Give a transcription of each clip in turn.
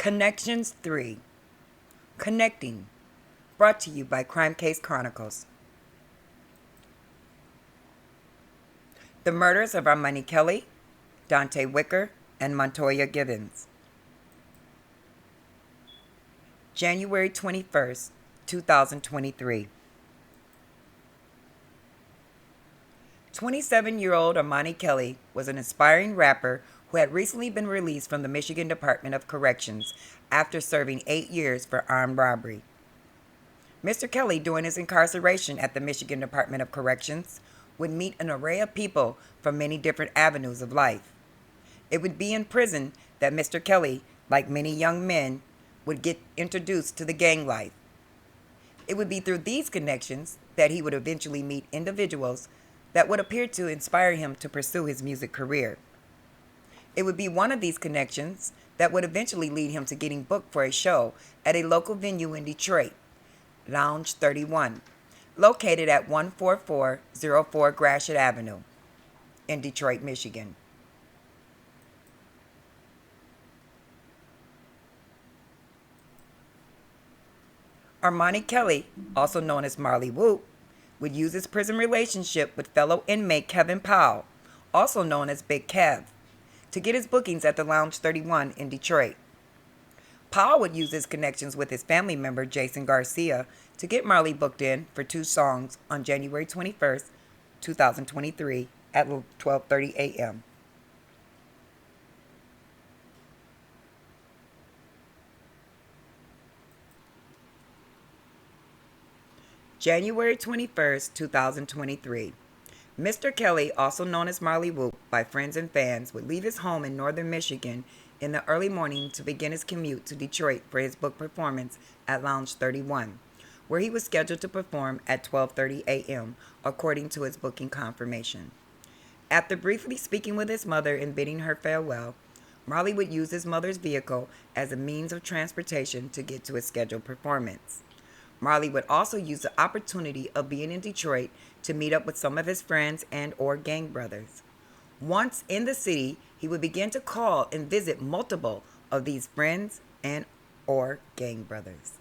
Connections 3. Connecting. Brought to you by Crime Case Chronicles. The murders of Armani Kelly, Dante Wicker, and Montoya Givens. January 21st, 2023. 27-year-old Armani Kelly was an aspiring rapper who had recently been released from the Michigan Department of Corrections after serving 8 years for armed robbery. Mr. Kelly, during his incarceration at the Michigan Department of Corrections, would meet an array of people from many different avenues of life. It would be in prison that Mr. Kelly, like many young men, would get introduced to the gang life. It would be through these connections that he would eventually meet individuals that would appear to inspire him to pursue his music career. It would be one of these connections that would eventually lead him to getting booked for a show at a local venue in Detroit, Lounge 31, located at 14404 Gratiot Avenue in Detroit, Michigan. Armani Kelly, also known as Marley Whoop, would use his prison relationship with fellow inmate Kevin Powell, also known as Big Kev, to get his bookings at the Lounge 31 in Detroit. Powell would use his connections with his family member Jason Garcia to get Marley booked in for 2 songs on January 21st, 2023 at 12:30 a.m. January 21st, 2023. Mr. Kelly, also known as Marley Whoop by friends and fans, would leave his home in northern Michigan in the early morning to begin his commute to Detroit for his book performance at Lounge 31, where he was scheduled to perform at 12:30 a.m., according to his booking confirmation. After briefly speaking with his mother and bidding her farewell, Marley would use his mother's vehicle as a means of transportation to get to his scheduled performance. Marley would also use the opportunity of being in Detroit to meet up with some of his friends and or gang brothers. Once in the city, he would begin to call and visit multiple of these friends and or gang brothers.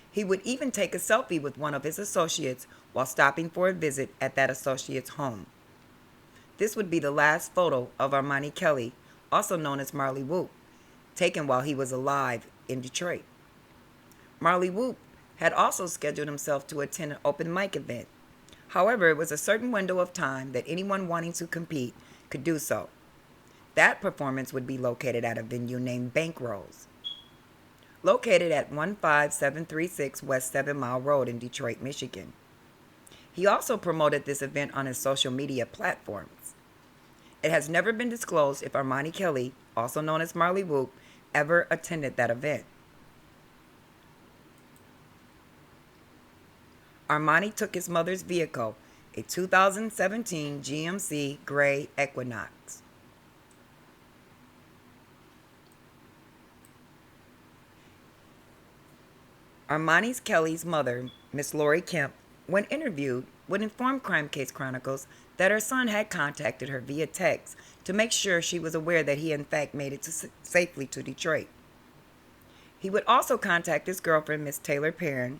He would even take a selfie with one of his associates while stopping for a visit at that associate's home. This would be the last photo of Armani Kelly, also known as Marley Whoop, taken while he was alive in Detroit. Marley Whoop had also scheduled himself to attend an open mic event. However, it was a certain window of time that anyone wanting to compete could do so. That performance would be located at a venue named Bankrolls, located at 15736 West 7 Mile Road in Detroit, Michigan. He also promoted this event on his social media platforms. It has never been disclosed if Armani Kelly, also known as Marley Whoop, ever attended that event. Armani took his mother's vehicle, a 2017 GMC Gray Equinox. Armani Kelly's mother, Miss Lori Kemp, when interviewed, would inform Crime Case Chronicles that her son had contacted her via text to make sure she was aware that he in fact made it safely to Detroit. He would also contact his girlfriend, Miss Taylor Perrin.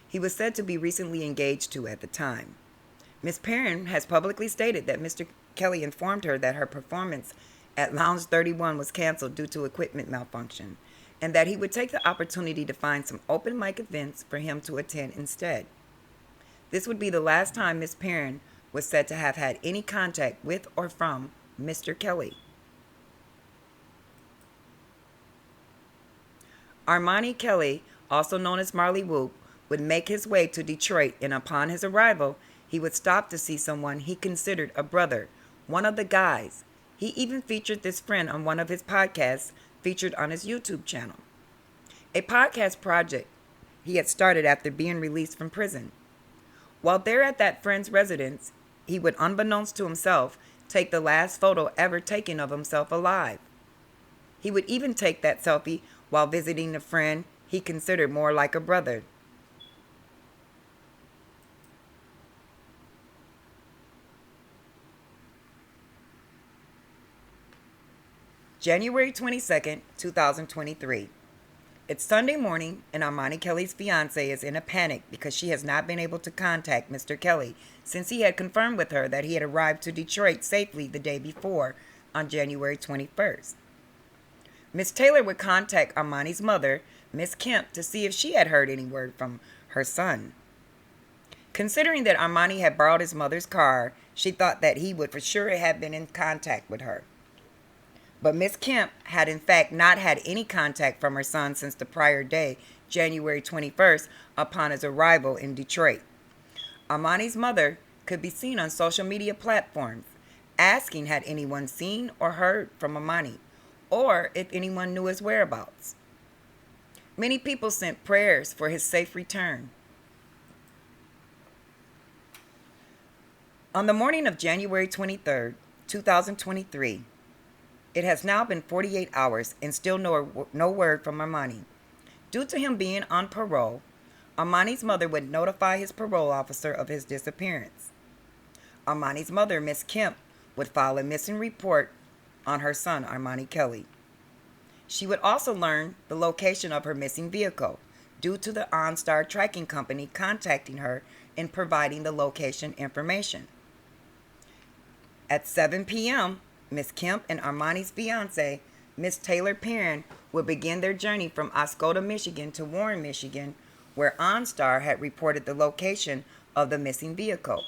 He was said to be recently engaged to at the time. Miss Perrin has publicly stated that Mr. Kelly informed her that her performance at Lounge 31 was canceled due to equipment malfunction, and that he would take the opportunity to find some open mic events for him to attend instead. This would be the last time Miss Perrin was said to have had any contact with or from Mr. Kelly. Armani Kelly, also known as Marley Whoop, would make his way to Detroit, and upon his arrival, he would stop to see someone he considered a brother, one of the guys. He even featured this friend on one of his podcasts featured on his YouTube channel, a podcast project he had started after being released from prison. While there at that friend's residence, he would, unbeknownst to himself, take the last photo ever taken of himself alive. He would even take that selfie while visiting a friend he considered more like a brother. January 22nd, 2023. It's Sunday morning, and Armani Kelly's fiance is in a panic because she has not been able to contact Mr. Kelly since he had confirmed with her that he had arrived to Detroit safely the day before on January 21st. Miss Taylor would contact Armani's mother, Miss Kemp, to see if she had heard any word from her son. Considering that Armani had borrowed his mother's car, she thought that he would for sure have been in contact with her. But Miss Kemp had in fact not had any contact from her son since the prior day, January 21st, upon his arrival in Detroit. Armani's mother could be seen on social media platforms asking had anyone seen or heard from Armani, or if anyone knew his whereabouts. Many people sent prayers for his safe return. On the morning of January 23rd, 2023, it has now been 48 hours and still no word from Armani. Due to him being on parole, Armani's mother would notify his parole officer of his disappearance. Armani's mother, Miss Kemp, would file a missing report on her son, Armani Kelly. She would also learn the location of her missing vehicle due to the OnStar tracking company contacting her and providing the location information. At 7 p.m., Miss Kemp and Armani's fiance, Miss Taylor Perrin, would begin their journey from Oscoda, Michigan to Warren, Michigan, where OnStar had reported the location of the missing vehicle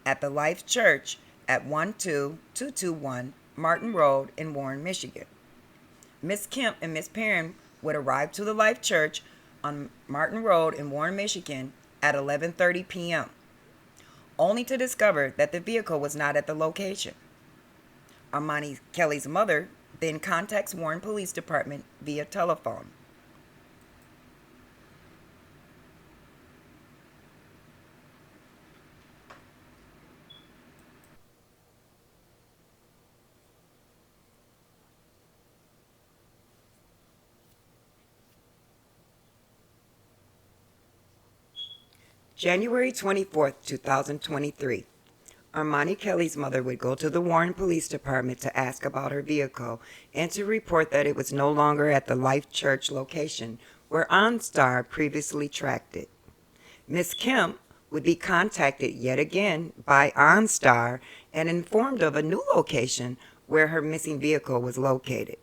at the Life Church at 12221 Martin Road in Warren, Michigan. Miss Kemp and Miss Perrin would arrive to the Life Church on Martin Road in Warren, Michigan at 11:30 p.m., only to discover that the vehicle was not at the location. Armani Kelly's mother then contacts Warren Police Department via telephone. January 24th, 2023. Armani Kelly's mother would go to the Warren Police Department to ask about her vehicle and to report that it was no longer at the Life Church location where OnStar previously tracked it. Miss Kemp would be contacted yet again by OnStar and informed of a new location where her missing vehicle was located.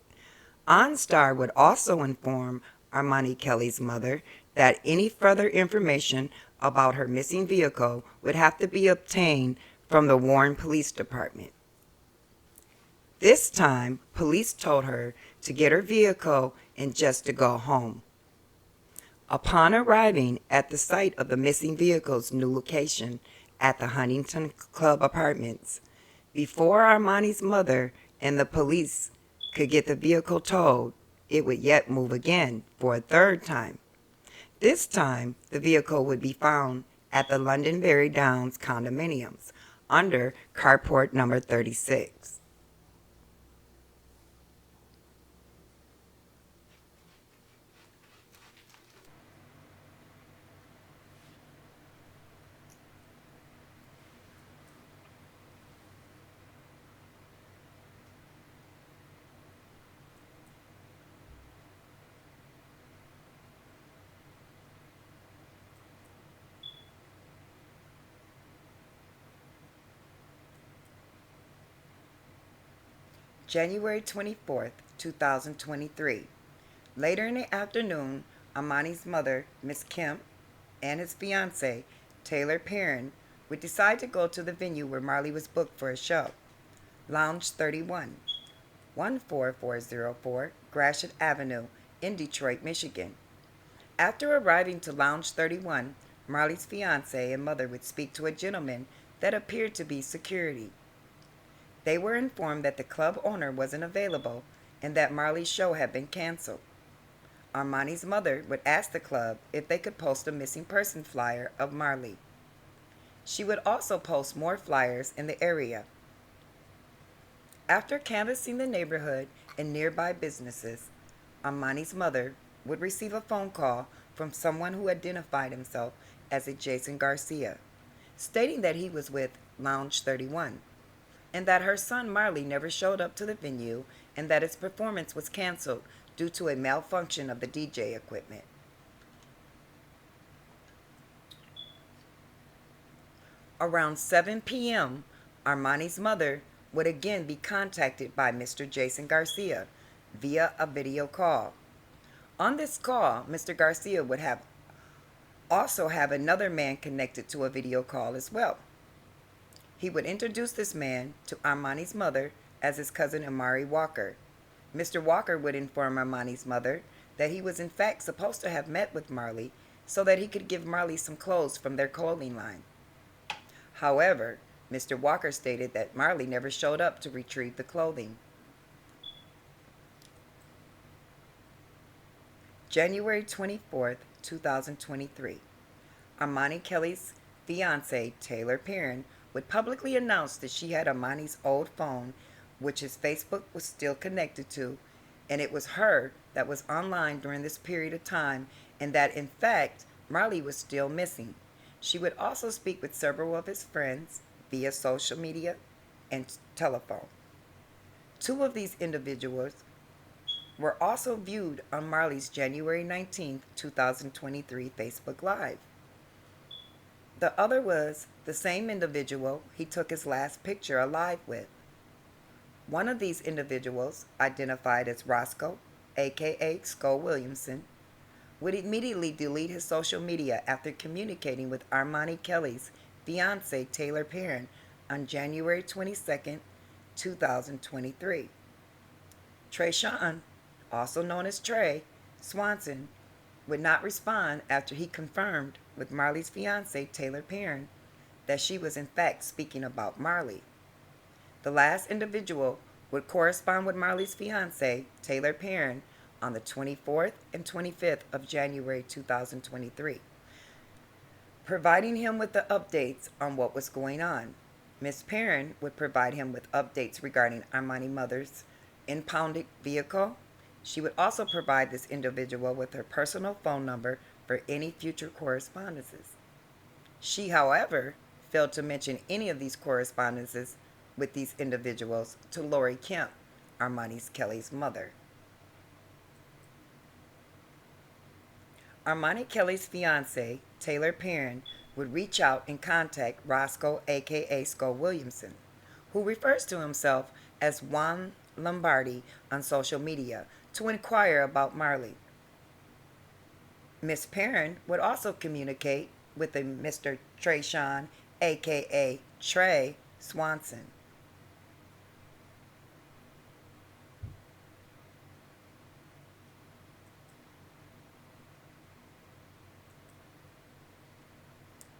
OnStar would also inform Armani Kelly's mother that any further information about her missing vehicle would have to be obtained from the Warren Police Department. This time, police told her to get her vehicle and just to go home. Upon arriving at the site of the missing vehicle's new location at the Huntington Club Apartments, before Armani's mother and the police could get the vehicle towed, it would yet move again for a third time. This time, the vehicle would be found at the Londonderry Downs condominiums under carport number 36. January 24th, 2023. Later in the afternoon, Armani's mother, Miss Kemp, and his fiance, Taylor Perrin, would decide to go to the venue where Marley was booked for a show, Lounge 31, 14404 Gratiot Avenue in Detroit, Michigan. After arriving to Lounge 31, Marley's fiance and mother would speak to a gentleman that appeared to be security. They were informed that the club owner wasn't available and that Marley's show had been canceled. Armani's mother would ask the club if they could post a missing person flyer of Marley. She would also post more flyers in the area. After canvassing the neighborhood and nearby businesses, Armani's mother would receive a phone call from someone who identified himself as a Jason Garcia, stating that he was with Lounge 31. and that her son Marley never showed up to the venue and that its performance was canceled due to a malfunction of the DJ equipment. Around 7 p.m., Armani's mother would again be contacted by Mr. Jason Garcia via a video call. On this call, Mr. Garcia would also have another man connected to a video call as well. He would introduce this man to Armani's mother as his cousin Amari Walker. Mr. Walker would inform Armani's mother that he was in fact supposed to have met with Marley so that he could give Marley some clothes from their clothing line. However, Mr. Walker stated that Marley never showed up to retrieve the clothing. January 24th, 2023. Armani Kelly's fiance, Taylor Perrin, would publicly announce that she had Armani's old phone, which his Facebook was still connected to, and it was her that was online during this period of time, and that in fact, Marley was still missing. She would also speak with several of his friends via social media and telephone. Two of these individuals were also viewed on Marley's January 19th, 2023 Facebook Live. The other was the same individual he took his last picture alive with. One of these individuals, identified as Roscoe, aka Sko Williamson, would immediately delete his social media after communicating with Armani Kelly's fiance Taylor Perrin on January 22nd, 2023. Trayshawn, also known as Trey Swanson, would not respond after he confirmed with Marley's fiance Taylor Perrin that she was in fact speaking about Marley. The last individual would correspond with Marley's fiance Taylor Perrin on the 24th and 25th of January 2023, providing him with the updates on what was going on. Ms. Perrin would provide him with updates regarding Armani mother's impounded vehicle. She would also provide this individual with her personal phone number for any future correspondences. She, however, failed to mention any of these correspondences with these individuals to Lori Kemp, Armani Kelly's mother. Armani Kelly's fiance, Taylor Perrin, would reach out and contact Roscoe, aka Sko Williamson, who refers to himself as Juan Lombardi on social media, to inquire about Marley. Miss Perrin would also communicate with a Mr. Trayshawn, aka Trey Swanson.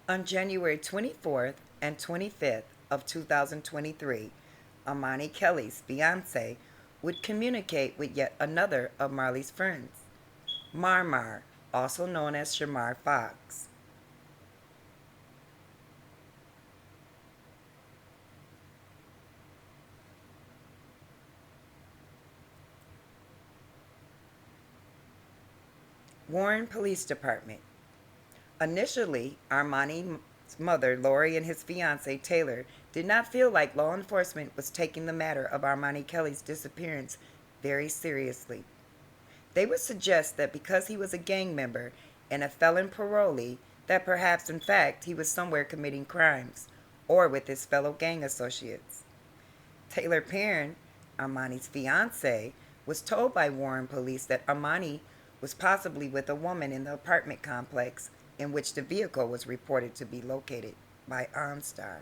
On January 24th and 25th of 2023, Armani Kelly's fiance would communicate with yet another of Marley's friends, Marmar, also known as Shamar Fox. Warren Police Department. Initially, Armani's mother, Lori, and his fiance, Taylor, did not feel like law enforcement was taking the matter of Armani Kelly's disappearance very seriously. They would suggest that because he was a gang member and a felon parolee, that perhaps in fact he was somewhere committing crimes, or with his fellow gang associates. Taylor Perrin, Armani's fiance, was told by Warren police that Armani was possibly with a woman in the apartment complex in which the vehicle was reported to be located by OnStar.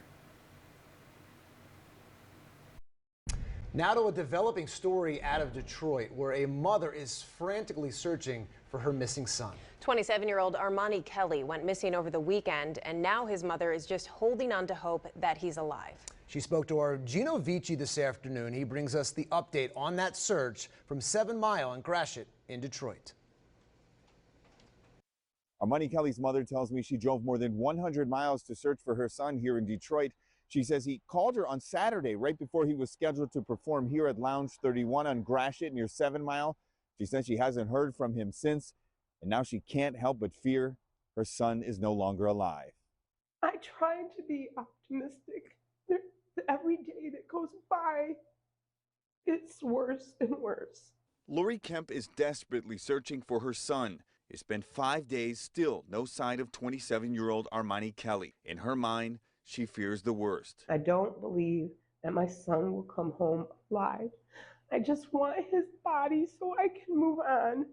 Now to a developing story out of Detroit, where a mother is frantically searching for her missing son. 27-year-old Armani Kelly went missing over the weekend, and now his mother is just holding on to hope that he's alive. She spoke to our Gino Vici this afternoon. He brings us the update on that search from 7 Mile and Gratiot in Detroit. Armani Kelly's mother tells me she drove more than 100 miles to search for her son here in Detroit. She says he called her on Saturday right before he was scheduled to perform here at Lounge 31 on Gratiot near 7 Mile. She says she hasn't heard from him since, and now she can't help but fear her son is no longer alive. I tried to be optimistic. every day that goes by, it's worse and worse. Lori Kemp is desperately searching for her son. It's been 5 days, still no sign of 27-year-old Armani Kelly. In her mind, she fears the worst. I don't believe that my son will come home alive. I just want his body so I can move on.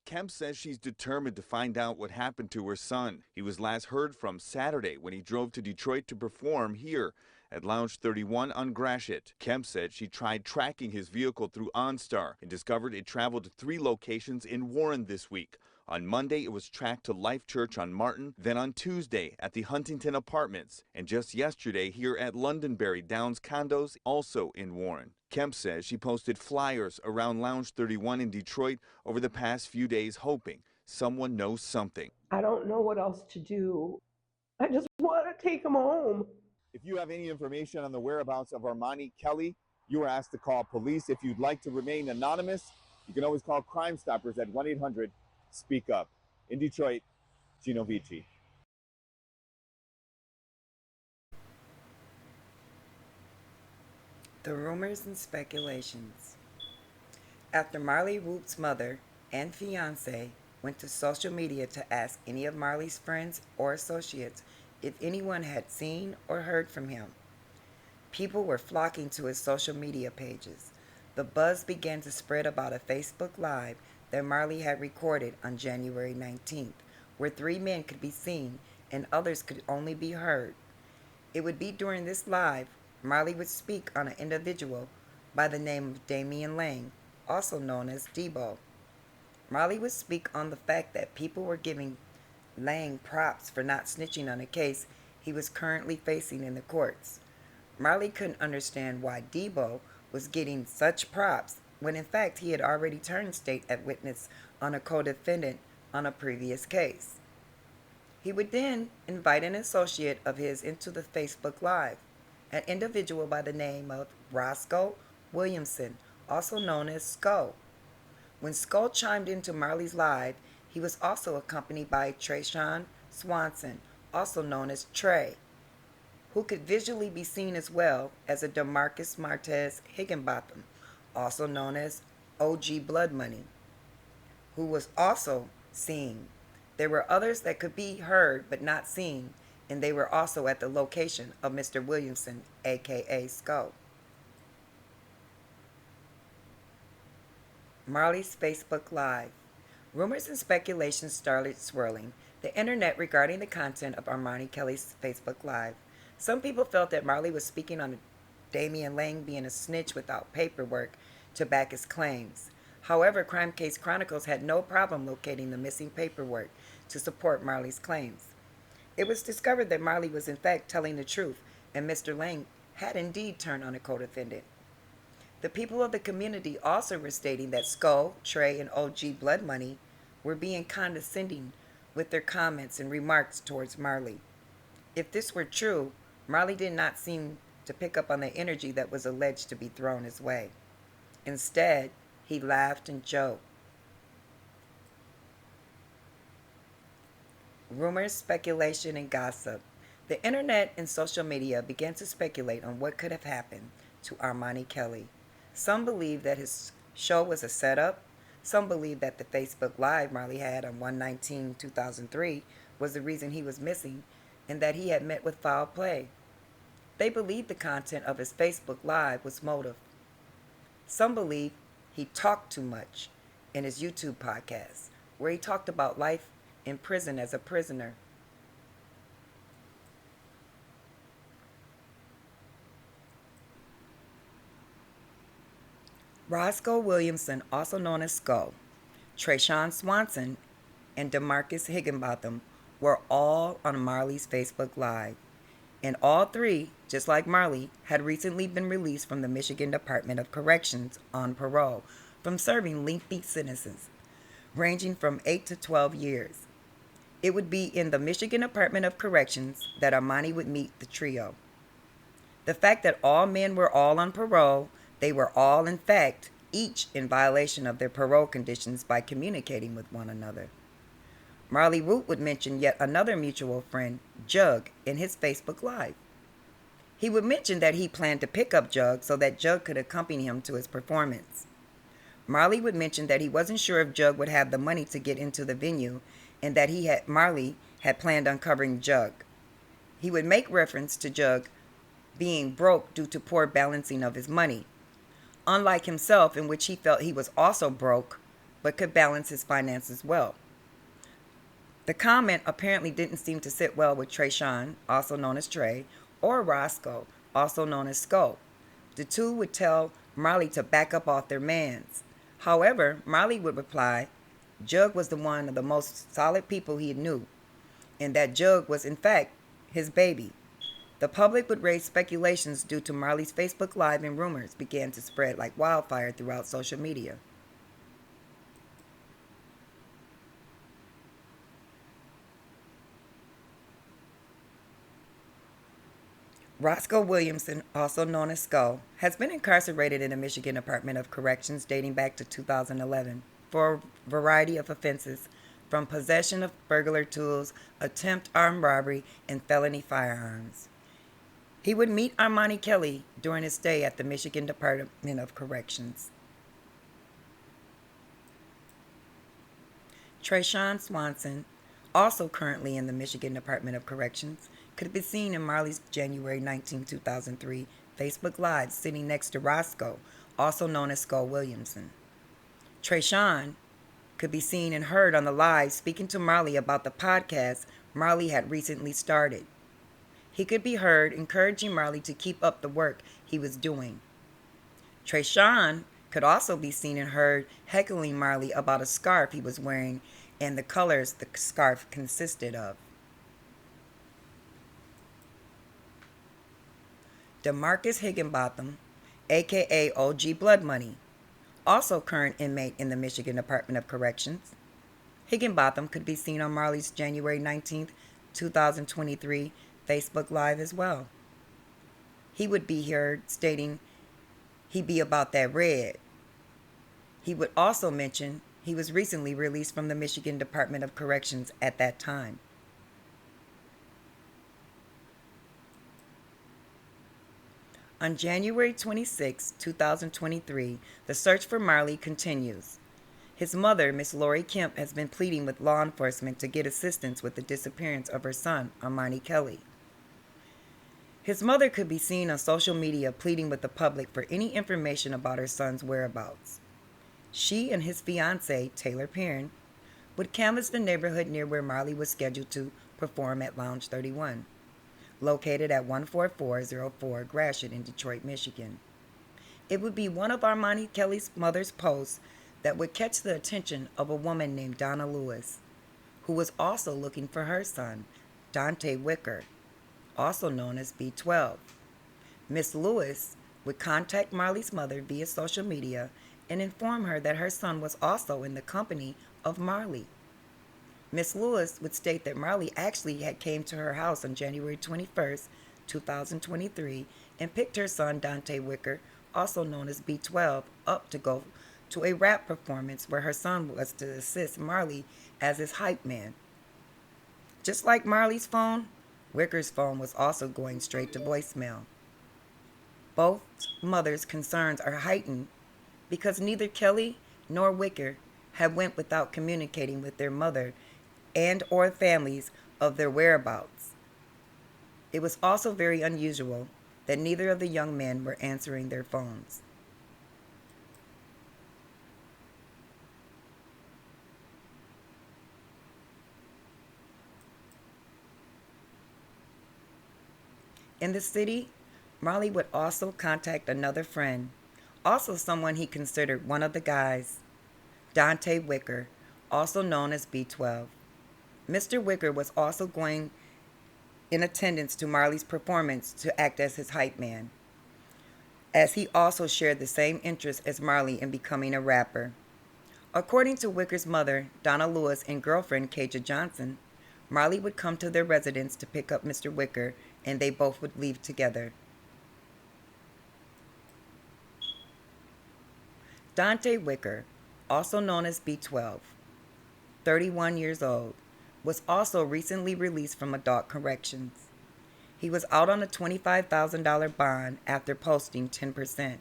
Kemp says she's determined to find out what happened to her son. He was last heard from Saturday when he drove to Detroit to perform here at Lounge 31 on Gratiot. Kemp said she tried tracking his vehicle through OnStar and discovered it traveled to 3 locations in Warren this week. On Monday, it was tracked to Life Church on Martin, then on Tuesday at the Huntington Apartments, and just yesterday here at Londonderry Downs Condos, also in Warren. Kemp says she posted flyers around Lounge 31 in Detroit over the past few days, hoping someone knows something. I don't know what else to do. I just want to take him home. If you have any information on the whereabouts of Armani Kelly, you are asked to call police. If you'd like to remain anonymous, you can always call Crime Stoppers at 1-800-SPEAK UP. In Detroit, Gino Vici. The rumors and speculations. After Marley Whoop's mother and fiance went to social media to ask any of Marley's friends or associates if anyone had seen or heard from him, people were flocking to his social media pages. The buzz began to spread about a Facebook Live that Marley had recorded on January 19th, where 3 men could be seen and others could only be heard. It would be during this live Marley would speak on an individual by the name of Damian Lang, also known as Debo. Marley would speak on the fact that people were giving Lang props for not snitching on a case he was currently facing in the courts. Marley couldn't understand why Debo was getting such props when in fact he had already turned state witness on a co-defendant on a previous case. He would then invite an associate of his into the Facebook Live, an individual by the name of Roscoe Williamson, also known as Sco. When Sco chimed into Marley's live, he was also accompanied by Trayshawn Swanson, also known as Trey, who could visually be seen as well as a DeMarcus Martez Higginbotham, also known as OG Blood Money, who was also seen. There were others that could be heard but not seen, and they were also at the location of Mr. Williamson, aka Sco. Marley's Facebook Live. Rumors and speculations started swirling the internet regarding the content of Armani Kelly's Facebook Live. Some people felt that Marley was speaking on Damian Lang being a snitch without paperwork to back his claims. However, Crime Case Chronicles had no problem locating the missing paperwork to support Marley's claims. It was discovered that Marley was in fact telling the truth, and Mr. Lang had indeed turned on a co-defendant. The people of the community also were stating that Skull, Trey, and OG Blood Money were being condescending with their comments and remarks towards Marley. If this were true, Marley did not seem to pick up on the energy that was alleged to be thrown his way. Instead, he laughed and joked. Rumors, speculation, and gossip. The internet and social media began to speculate on what could have happened to Armani Kelly. Some believe that his show was a setup. Some believe that the Facebook Live Marley had on 1/19/2003 was the reason he was missing and that he had met with foul play. They believe the content of his Facebook Live was motive. Some believe he talked too much in his YouTube podcast, where he talked about life in prison as a prisoner. Roscoe Williamson, also known as Skull, Trayshawn Swanson, and DeMarcus Higginbotham were all on Marley's Facebook Live. And all 3, just like Marley, had recently been released from the Michigan Department of Corrections on parole from serving lengthy sentences, ranging from 8 to 12 years. It would be in the Michigan Department of Corrections that Armani would meet the trio. The fact that all men were all on parole, they were all, in fact, each in violation of their parole conditions by communicating with one another. Marley Whoop would mention yet another mutual friend, Jugg, in his Facebook Live. He would mention that he planned to pick up Jugg so that Jugg could accompany him to his performance. Marley would mention that he wasn't sure if Jugg would have the money to get into the venue and that Marley had planned on covering Jugg. He would make reference to Jugg being broke due to poor balancing of his money, unlike himself, in which he felt he was also broke but could balance his finances well. The comment apparently didn't seem to sit well with Trayshawn, also known as Trey, or Roscoe, also known as Skull. The two would tell Marley to back up off their mans. However, Marley would reply, Jugg was one of the most solid people he knew, and that Jugg was in fact his baby. The public would raise speculations due to Marley's Facebook Live, and rumors began to spread like wildfire throughout social media. Roscoe Williamson, also known as Skull, has been incarcerated in the Michigan Department of Corrections dating back to 2011 for a variety of offenses, from possession of burglar tools, attempt armed robbery, and felony firearms. He would meet Armani Kelly during his stay at the Michigan Department of Corrections. Trayshawn Swanson, also currently in the Michigan Department of Corrections, could be seen in Marley's January 19, 2003 Facebook Live sitting next to Roscoe, also known as Skull Williamson. Trayshawn could be seen and heard on the live speaking to Marley about the podcast Marley had recently started. He could be heard encouraging Marley to keep up the work he was doing. Trayshawn could also be seen and heard heckling Marley about a scarf he was wearing and the colors the scarf consisted of. DeMarcus Higginbotham, aka OG Blood Money, also current inmate in the Michigan Department of Corrections. Higginbotham could be seen on Marley's January 19, 2023 Facebook Live as well. He would be heard stating he'd be about that red. He would also mention he was recently released from the Michigan Department of Corrections at that time. On January 26, 2023, the search for Marley continues. His mother, Miss Lori Kemp, has been pleading with law enforcement to get assistance with the disappearance of her son, Armani Kelly. His mother could be seen on social media pleading with the public for any information about her son's whereabouts. She and his fiancé, Taylor Perrin, would canvass the neighborhood near where Marley was scheduled to perform at Lounge 31, located at 14404 Gratiot in Detroit, Michigan. It would be one of Armani Kelly's mother's posts that would catch the attention of a woman named Donna Lewis, who was also looking for her son, Dante Wicker, also known as B12. Miss Lewis would contact Marley's mother via social media and inform her that her son was also in the company of Marley. Miss Lewis would state that Marley actually had came to her house on January 21st, 2023, and picked her son Dante Wicker, also known as B12, up to go to a rap performance where her son was to assist Marley as his hype man. Just like Marley's phone, Wicker's phone was also going straight to voicemail. Both mothers' concerns are heightened because neither Kelly nor Wicker had went without communicating with their mother and or families of their whereabouts. It was also very unusual that neither of the young men were answering their phones. In the city, Marley would also contact another friend, also someone he considered one of the guys, Dante Wicker, also known as B12. Mr. Wicker was also going in attendance to Marley's performance to act as his hype man, as he also shared the same interest as Marley in becoming a rapper. According to Wicker's mother, Donna Lewis, and girlfriend, Kaja Johnson, Marley would come to their residence to pick up Mr. Wicker, and they both would leave together. Dante Wicker, also known as B12, 31 years old, was also recently released from adult corrections. He was out on a $25,000 bond after posting 10%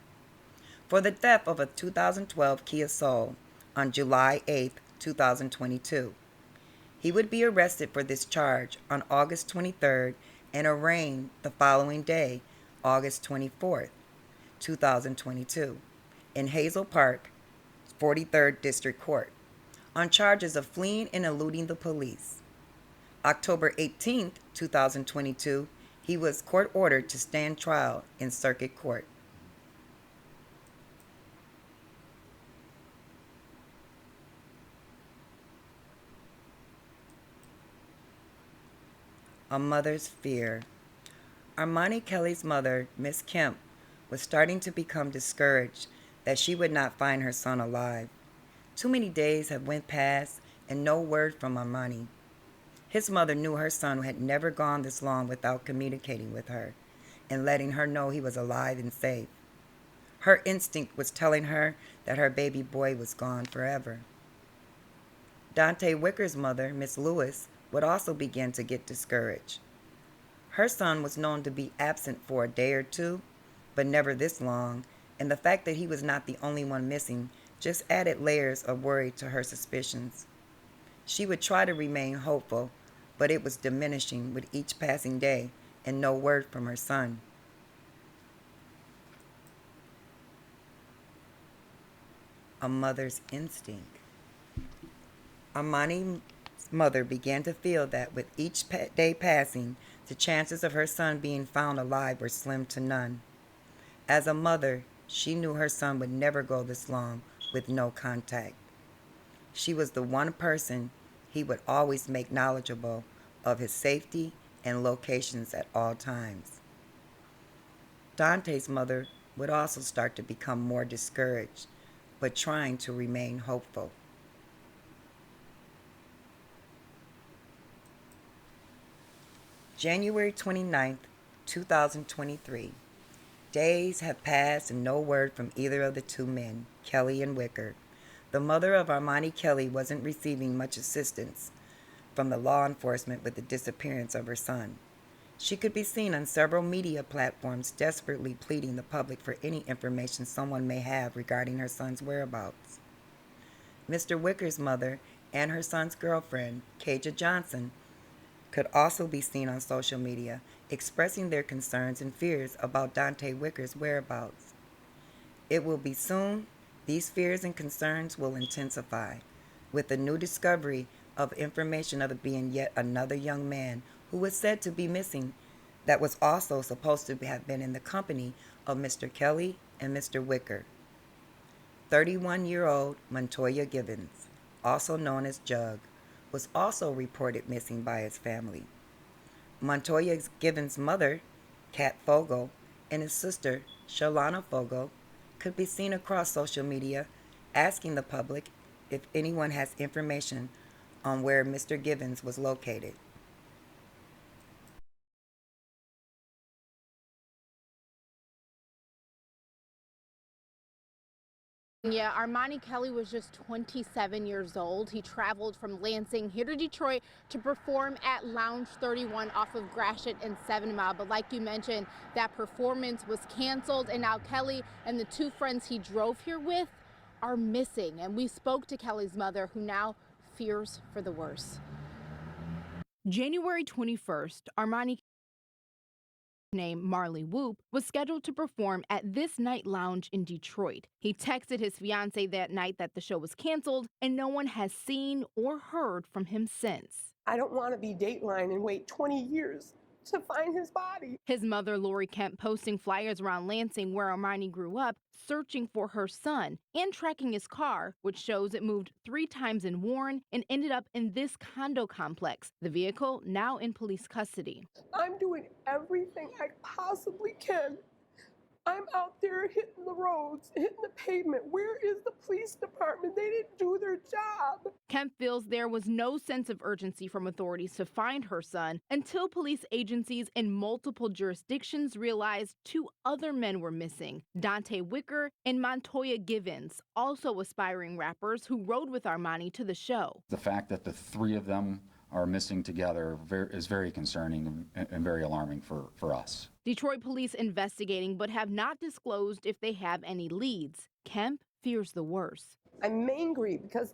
for the theft of a 2012 Kia Soul on July 8, 2022. He would be arrested for this charge on August 23rd and arraigned the following day, August 24th, 2022, in Hazel Park, 43rd District Court, on charges of fleeing and eluding the police. October 18th, 2022, he was court ordered to stand trial in circuit court. A mother's fear. Armani Kelly's mother, Miss Kemp, was starting to become discouraged that she would not find her son alive. Too many days had went past and no word from Armani. His mother knew her son had never gone this long without communicating with her and letting her know he was alive and safe. Her instinct was telling her that her baby boy was gone forever. Dante Wicker's mother, Miss Lewis, would also begin to get discouraged. Her son was known to be absent for a day or two, but never this long, and the fact that he was not the only one missing just added layers of worry to her suspicions. She would try to remain hopeful, but it was diminishing with each passing day and no word from her son. A mother's instinct. Armani's mother began to feel that with each day passing, the chances of her son being found alive were slim to none. As a mother, she knew her son would never go this long with no contact. She was the one person he would always make knowledgeable of his safety and locations at all times. Dante's mother would also start to become more discouraged, but trying to remain hopeful. January 29th, 2023. Days have passed and no word from either of the two men, Kelly and Wicker. The mother of Armani Kelly wasn't receiving much assistance from the law enforcement with the disappearance of her son. She could be seen on several media platforms desperately pleading the public for any information someone may have regarding her son's whereabouts. Mr. Wicker's mother and her son's girlfriend, Kaja Johnson, could also be seen on social media expressing their concerns and fears about Dante Wicker's whereabouts. It will be soon. These fears and concerns will intensify with the new discovery of information of it being yet another young man who was said to be missing that was also supposed to have been in the company of Mr. Kelly and Mr. Wicker. 31-year-old Montoya Givens, also known as Jugg, was also reported missing by his family. Montoya Givens' mother, Kat Fogel, and his sister, Shalana Fogel, could be seen across social media asking the public if anyone has information on where Mr. Givens was located. Yeah, Armani Kelly was just 27 years old. He traveled from Lansing here to Detroit to perform at Lounge 31 off of Gratiot and 7 Mile. But like you mentioned, that performance was canceled, and now Kelly and the two friends he drove here with are missing. And we spoke to Kelly's mother, who now fears for the worst. January 21st, Armani, named Marley Whoop, was scheduled to perform at this night lounge in Detroit. He texted his fiancée that night that the show was canceled, and no one has seen or heard from him since. I don't want to be Dateline and wait 20 years to find his body. His mother, Lori Kemp, posting flyers around Lansing, where Armani grew up, searching for her son and tracking his car, which shows it moved 3 times in Warren and ended up in this condo complex. The vehicle now in police custody. I'm doing everything I possibly can. I'm out there hitting the roads, hitting the pavement. Where is the police department? They didn't do their job. Kemp feels there was no sense of urgency from authorities to find her son until police agencies in multiple jurisdictions realized 2 other men were missing, Dante Wicker and Montoya Givens, also aspiring rappers who rode with Armani to the show. The fact that the 3 of them are missing together is very concerning and very alarming for us. Detroit police investigating but have not disclosed if they have any leads. Kemp fears the worst. I'm angry because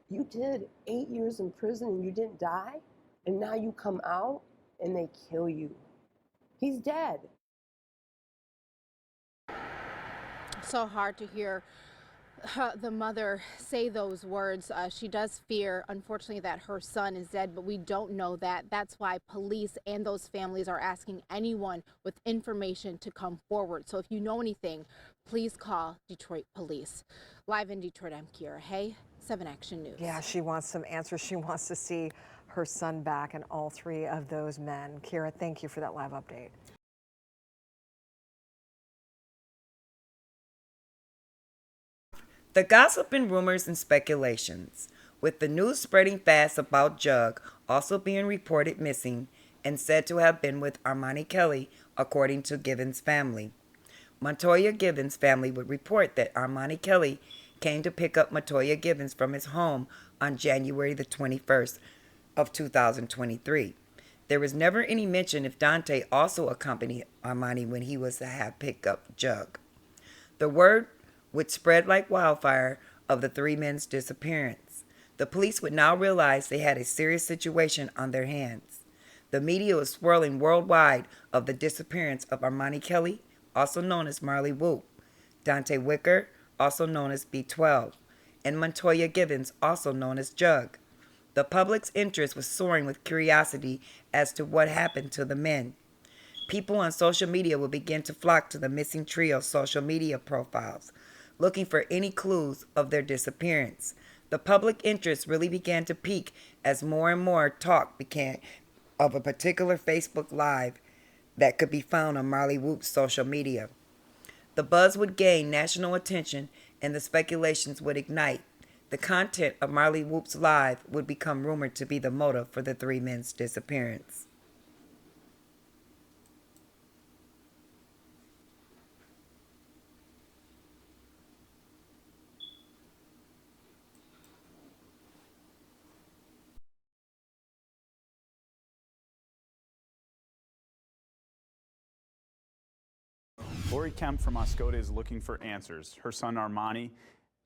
you did 8 years in prison and you didn't die, and now you come out and they kill you. He's dead. So hard to hear the mother say those words. She does fear, unfortunately, that her son is dead, but we don't know that. That's why police and those families are asking anyone with information to come forward. So if you know anything, please call Detroit Police. Live in Detroit, I'm Kira Hay, 7 Action News. Yeah, she wants some answers. She wants to see her son back and all 3 of those men. Kira, thank you for that live update. The gossip and rumors and speculations, with the news spreading fast about Jugg also being reported missing and said to have been with Armani Kelly, according to Givens' family. Montoya Givens' family would report that Armani Kelly came to pick up Montoya Givens from his home on January the 21st of 2023. There was never any mention if Dante also accompanied Armani when he was to have picked up Jugg. The word would spread like wildfire of the 3 men's disappearance. The police would now realize they had a serious situation on their hands. The media was swirling worldwide of the disappearance of Armani Kelly, also known as Marley Whoop, Dante Wicker, also known as B12, and Montoya Givens, also known as Jugg. The public's interest was soaring with curiosity as to what happened to the men. People on social media would begin to flock to the missing trio's social media profiles, looking for any clues of their disappearance. The public interest really began to peak as more and more talk became of a particular Facebook Live that could be found on Marley Whoop's social media. The buzz would gain national attention and the speculations would ignite. The content of Marley Whoop's Live would become rumored to be the motive for the 3 men's disappearance. Lori Kemp from Oscoda is looking for answers. Her son Armani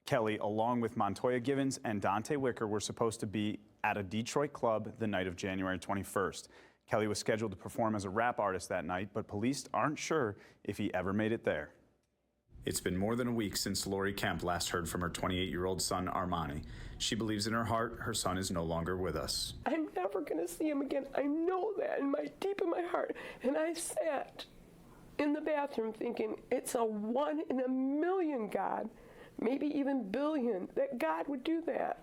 Kelly, along with Montoya Givens and Dante Wicker, were supposed to be at a Detroit club the night of January 21st. Kelly was scheduled to perform as a rap artist that night, but police aren't sure if he ever made it there. It's been more than a week since Lori Kemp last heard from her 28-year-old son Armani. She believes in her heart her son is no longer with us. I'm never going to see him again. I know that deep in my heart. And I sat in the bathroom thinking, it's a 1 in a million, God, maybe even billion, that God would do that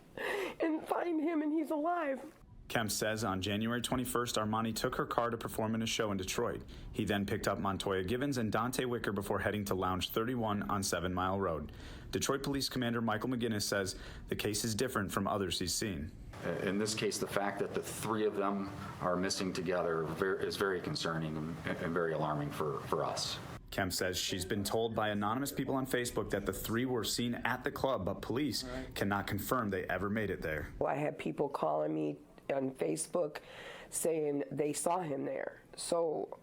and find him and he's alive. Kemp says on January 21st, Armani took her car to perform in a show in Detroit. He then picked up Montoya Givens and Dante Wicker before heading to Lounge 31 on 7 Mile Road. Detroit Police Commander Michael McGinnis says the case is different from others he's seen. In this case, the fact that the 3 of them are missing together is very concerning and very alarming for us. Kemp says she's been told by anonymous people on Facebook that the 3 were seen at the club, but police cannot confirm they ever made it there. I had people calling me on Facebook saying they saw him there. So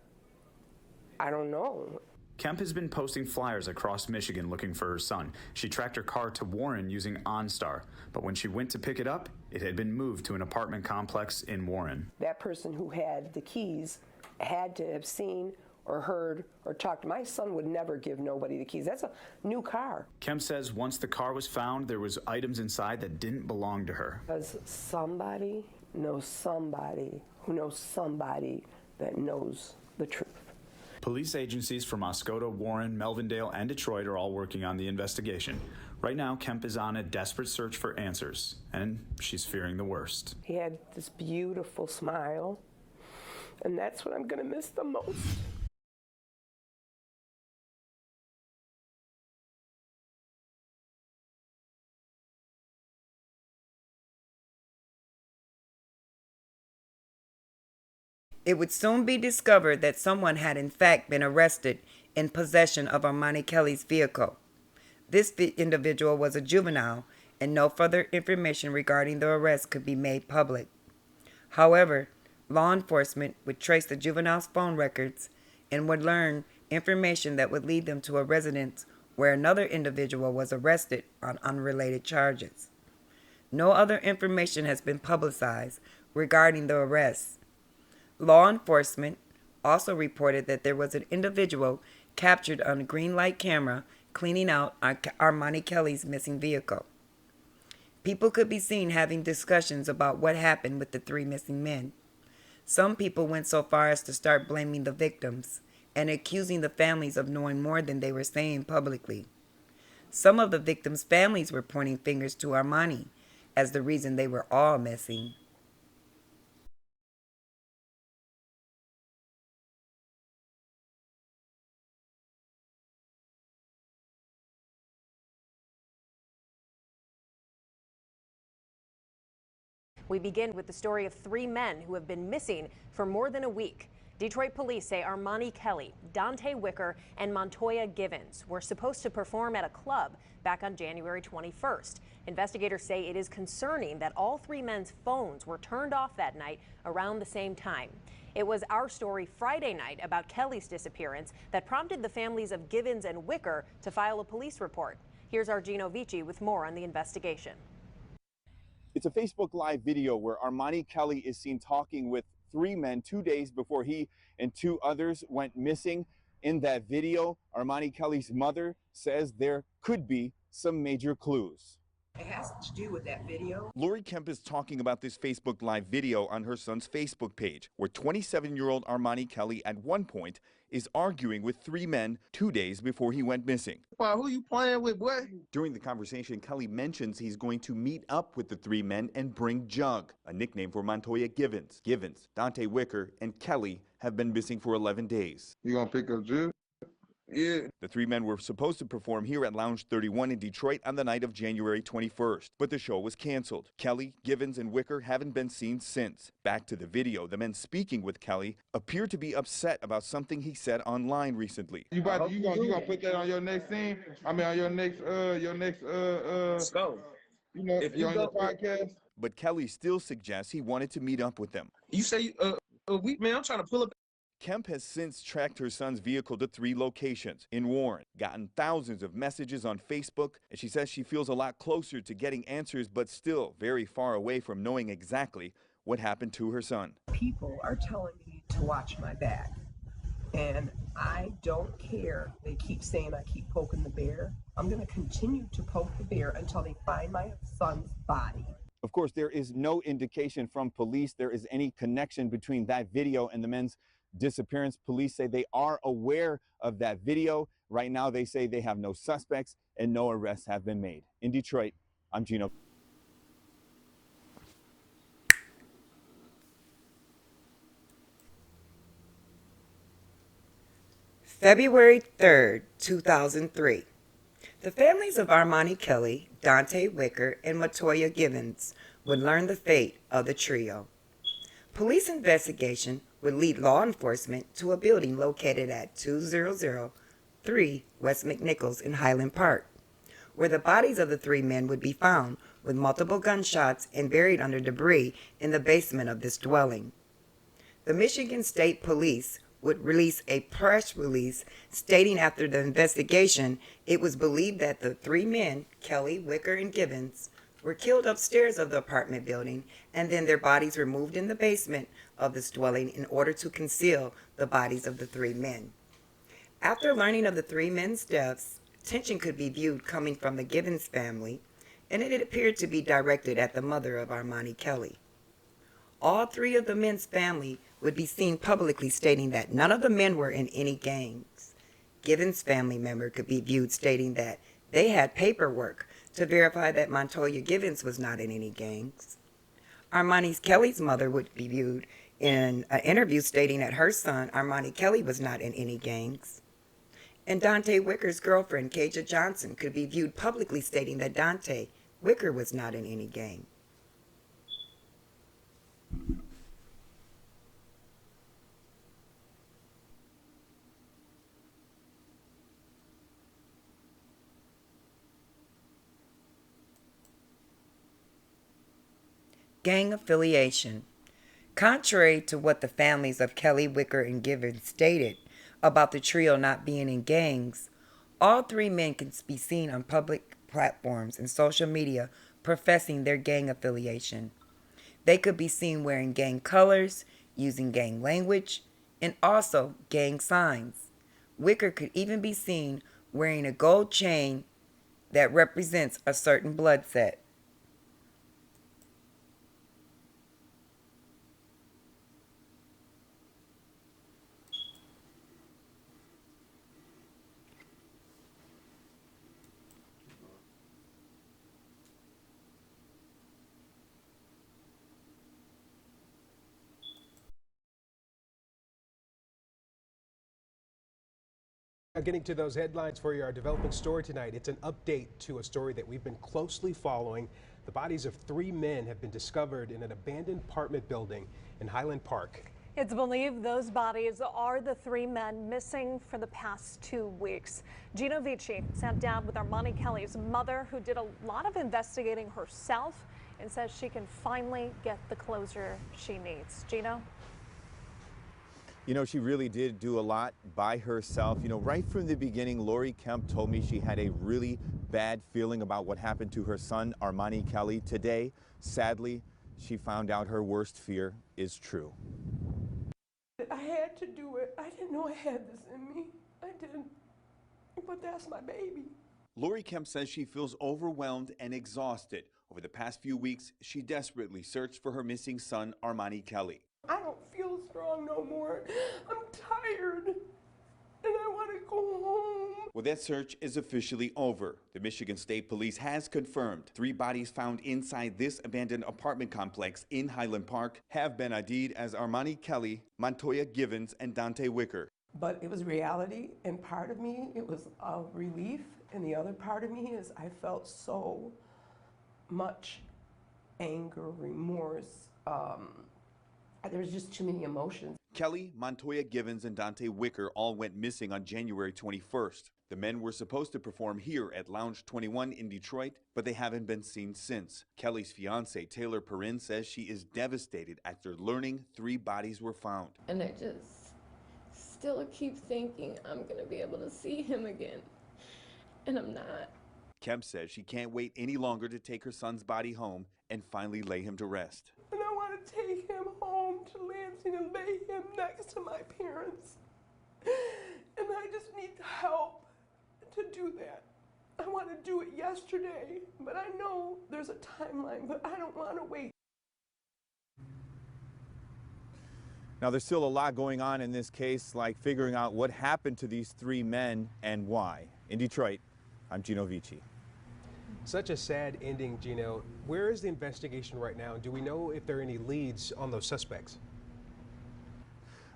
I don't know. Kemp has been posting flyers across Michigan looking for her son. She tracked her car to Warren using OnStar, but when she went to pick it up, it had been moved to an apartment complex in Warren. That person who had the keys had to have seen or heard or talked. My son would never give nobody the keys. That's a new car. Kemp says once the car was found, there was items inside that didn't belong to her. Because somebody knows somebody who knows somebody that knows the truth. Police agencies from Oscoda, Warren, Melvindale, and Detroit are all working on the investigation. Right now, Kemp is on a desperate search for answers, and she's fearing the worst. He had this beautiful smile, and that's what I'm going to miss the most. It would soon be discovered that someone had in fact been arrested in possession of Armani Kelly's vehicle. This individual was a juvenile, and no further information regarding the arrest could be made public. However, law enforcement would trace the juvenile's phone records and would learn information that would lead them to a residence where another individual was arrested on unrelated charges. No other information has been publicized regarding the arrests. Law enforcement also reported that there was an individual captured on a green light camera cleaning out Armani Kelly's missing vehicle. People could be seen having discussions about what happened with the three missing men. Some people went so far as to start blaming the victims and accusing the families of knowing more than they were saying publicly. Some of the victims' families were pointing fingers to Armani as the reason they were all missing. We begin with the story of three men who have been missing for more than a week. Detroit police say Armani Kelly, Dante Wicker, and Montoya Givens were supposed to perform at a club back on January 21st. Investigators say it is concerning that all three men's phones were turned off that night around the same time. It was our story Friday night about Kelly's disappearance that prompted the families of Givens and Wicker to file a police report. Here's our Gino Vici with more on the investigation. It's a Facebook Live video where Armani Kelly is seen talking with three men 2 days before he and two others went missing. In that video, Armani Kelly's mother says there could be some major clues. It has to do with that video. Lori Kemp is talking about this Facebook Live video on her son's Facebook page, where 27-year-old Armani Kelly at one point is arguing with three men 2 days before he went missing. Wow, who you playing with, boy? During the conversation, Kelly mentions he's going to meet up with the three men and bring Jugg, a nickname for Montoya Givens. Givens, Dante Wicker, and Kelly have been missing for 11 days. You gonna pick up Jugg? Yeah. The three men were supposed to perform here at Lounge 31 in Detroit on the night of January 21st, but the show was canceled. Kelly, Givens, and Wicker haven't been seen since. Back to the video, the men speaking with Kelly appear to be upset about something he said online recently. You gonna put that on your next scene? I mean, on your next Let's go. You know, if you're on your podcast. But Kelly still suggests he wanted to meet up with them. You say a week, man. I'm trying to pull up. Kemp has since tracked her son's vehicle to 3 locations in Warren, gotten thousands of messages on Facebook, and she says she feels a lot closer to getting answers, but still very far away from knowing exactly what happened to her son. People are telling me to watch my back, and I don't care. They keep saying I keep poking the bear. I'm going to continue to poke the bear until they find my son's body. Of course, there is no indication from police there is any connection between that video and the men's disappearance. Police say they are aware of that video. Right now, they say they have no suspects and no arrests have been made. In Detroit, I'm Gino. February 3rd, 2003. The families of Armani Kelly, Dante Wicker, and Montoya Givens would learn the fate of the trio. Police investigation would lead law enforcement to a building located at 2003 West McNichols in Highland Park, where the bodies of the three men would be found with multiple gunshots and buried under debris in the basement of this dwelling. The Michigan State Police would release a press release stating after the investigation it was believed that the three men, Kelly, Wicker, and Givens, were killed upstairs of the apartment building, and then their bodies were moved in the basement of this dwelling in order to conceal the bodies of the three men. After learning of the three men's deaths, tension could be viewed coming from the Givens family, and it appeared to be directed at the mother of Armani Kelly. All three of the men's family would be seen publicly stating that none of the men were in any gangs. Givens' family member could be viewed stating that they had paperwork to verify that Montoya Givens was not in any gangs. Armani Kelly's mother would be viewed in an interview stating that her son, Armani Kelly, was not in any gangs. And Dante Wicker's girlfriend, Kaja Johnson, could be viewed publicly stating that Dante Wicker was not in any gang. Gang affiliation. Contrary to what the families of Kelly, Wicker, and Givens stated about the trio not being in gangs, all three men can be seen on public platforms and social media professing their gang affiliation. They could be seen wearing gang colors, using gang language, and also gang signs. Wicker could even be seen wearing a gold chain that represents a certain blood set. Now getting to those headlines for you, our developing story tonight. It's an update to a story that we've been closely following. The bodies of 3 men have been discovered in an abandoned apartment building in Highland Park. It's believed those bodies are the 3 men missing for the past 2 weeks. Gino Vici sat down with Armani Kelly's mother, who did a lot of investigating herself and says she can finally get the closure she needs. Gino? You know, she really did do a lot by herself. You know, right from the beginning, Lori Kemp told me she had a really bad feeling about what happened to her son, Armani Kelly. Today, sadly, she found out her worst fear is true. I had to do it. I didn't know I had this in me. I didn't. But that's my baby. Lori Kemp says she feels overwhelmed and exhausted. Over the past few weeks, she desperately searched for her missing son, Armani Kelly. I don't feel strong no more. I'm tired. And I want to go home. Well, that search is officially over. The Michigan State Police has confirmed 3 bodies found inside this abandoned apartment complex in Highland Park have been ID'd as Armani Kelly, Montoya Givens, and Dante Wicker. But it was reality, and part of me, it was a relief, and the other part of me is I felt so much anger, remorse. There was just too many emotions. Kelly, Montoya Givens, and Dante Wicker all went missing on January 21st. The men were supposed to perform here at Lounge 21 in Detroit, but they haven't been seen since. Kelly's fiance, Taylor Perrin, says she is devastated after learning 3 bodies were found. And I just still keep thinking I'm going to be able to see him again, and I'm not. Kemp says she can't wait any longer to take her son's body home and finally lay him to rest. And I want to take him home to Lansing and lay him next to my parents. And I just need help to do that. I want to do it yesterday, but I know there's a timeline, but I don't want to wait. Now, there's still a lot going on in this case, like figuring out what happened to these 3 men and why. In Detroit, I'm Gino Vici. Such a sad ending, Gino. Where is the investigation right now? And do we know if there are any leads on those suspects?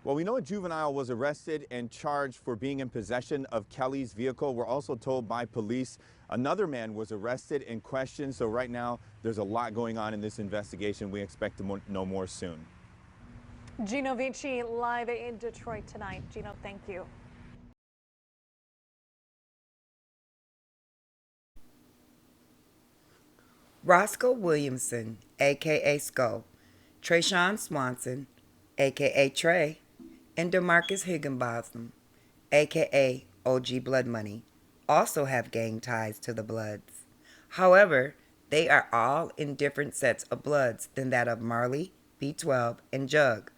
Well, we know a juvenile was arrested and charged for being in possession of Kelly's vehicle. We're also told by police another man was arrested and questioned. So right now, there's a lot going on in this investigation. We expect to know more soon. Gino Vici live in Detroit tonight. Gino, thank you. Roscoe Williamson, a.k.a. Sko, Trayshawn Swanson, a.k.a. Trey, and DeMarcus Higginbotham, a.k.a. OG Blood Money, also have gang ties to the Bloods. However, they are all in different sets of Bloods than that of Marley, B12, and Jugg.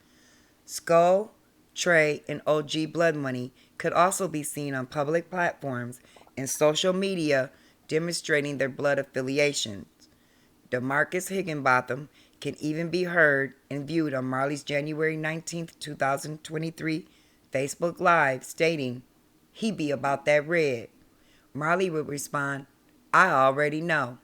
Sko, Trey, and OG Blood Money could also be seen on public platforms and social media demonstrating their blood affiliations. DeMarcus Higginbotham can even be heard and viewed on Marley's January 19, 2023 Facebook Live stating, "He be about that red." Marley would respond, "I already know."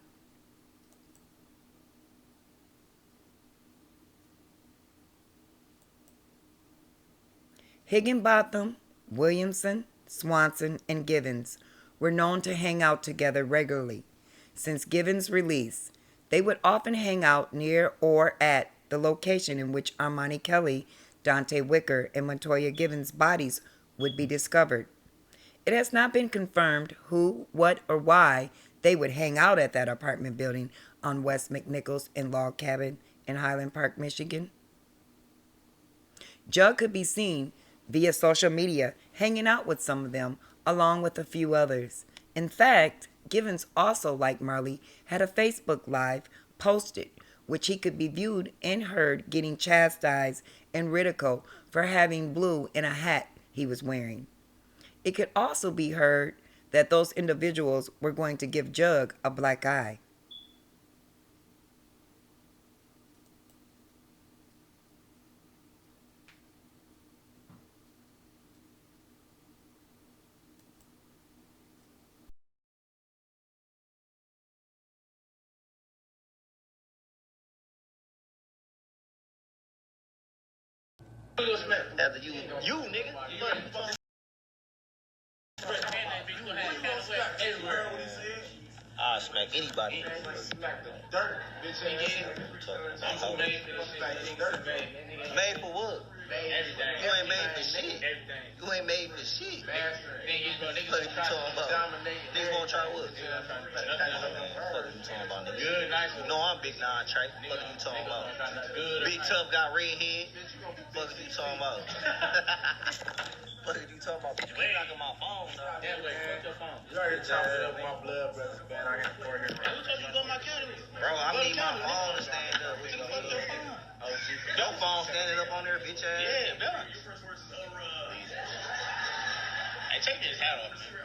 Higginbotham, Williamson, Swanson, and Givens were known to hang out together regularly. Since Givens' release, they would often hang out near or at the location in which Armani Kelly, Dante Wicker, and Montoya Givens' bodies would be discovered. It has not been confirmed who, what, or why they would hang out at that apartment building on West McNichols and Log Cabin in Highland Park, Michigan. Jugg could be seen via social media hanging out with some of them along with a few others. In fact, Givens also, like Marley, had a Facebook Live posted, which he could be viewed and heard getting chastised and ridiculed for having blue in a hat he was wearing. It could also be heard that those individuals were going to give Jugg a black eye. After you nigga. I'll smack anybody. Smack the dirt, bitch. Made for what? You ain't made for shit. You ain't made for shit. What you talking about? Niggas gonna try what? What you talking about, nigga? You know I'm big nine, Trey. What you talking about? Big tough got red head. What you talking about? What are you talking about? You ain't knocking my phone, though. Yeah, wait, fuck your phone. You already chopped up my blood pressure, man. I got 4 here. Who told you to go my camera? Bro, I need my phone to stand up. Fuck your phone. Your phone standing up on there, bitch ass. Yeah, bro. Hey, take this hat off, man.